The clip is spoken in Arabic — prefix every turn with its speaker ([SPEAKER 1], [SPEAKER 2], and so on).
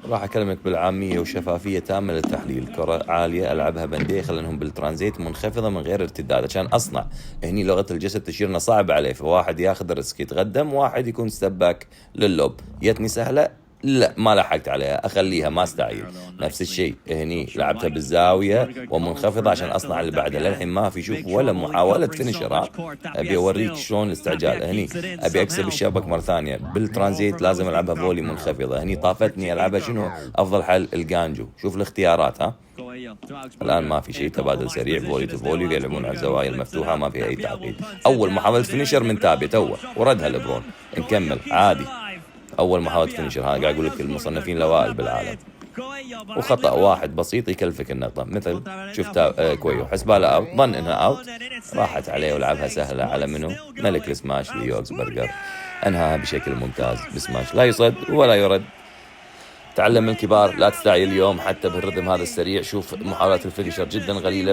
[SPEAKER 1] راح أكلمك بالعامية وشفافية تامة للتحليل. كرة عالية ألعبها بنديخ لأنهم بالترانزيت منخفضة من غير ارتداد عشان أصنع. هني لغة الجسد تشير إنه صعب عليه، فواحد ياخذ الريسك يتقدم، واحد يكون ستباك لللوب. جتني سهلة؟ لا، ما لحقت عليها، أخليها ما استعجل. نفس الشيء هني لعبتها بالزاوية ومنخفضة عشان أصنع اللي بعده. للحين ما في شوف ولا محاولة فينيشر. أبي أوريك شلون الاستعجال. هني أبي أكسب الشبك مرة ثانية بالترانزيت، لازم ألعبها فولي منخفضة. هني طافتني ألعبها شنو أفضل حل؟ الجانجو. شوف الاختيارات ها. الآن ما في شيء، تبادل سريع فولي تو فولي، يلعبون على الزوايا المفتوحة، ما فيها أي تعقيد. أول محاولة فينيشر من تابي توه وردها لبرون. نكمل عادي. أول محاولة فينيشر، ها قاعد أقول لك المصنفين الأوائل بالعالم. وخطأ واحد بسيط يكلفك النقطة، مثل شفت كويو حسبالة أوت، ظن إنها أوت، راحت عليه ولعبها سهلة على منو؟ ملك السماش ليوكس برجر. أنهاها بشكل ممتاز بسماش لا يصد ولا يرد. تعلم من الكبار، لا تستعجل اليوم حتى بالرذم هذا السريع. شوف محاولات الفينيشر جدا قليلة.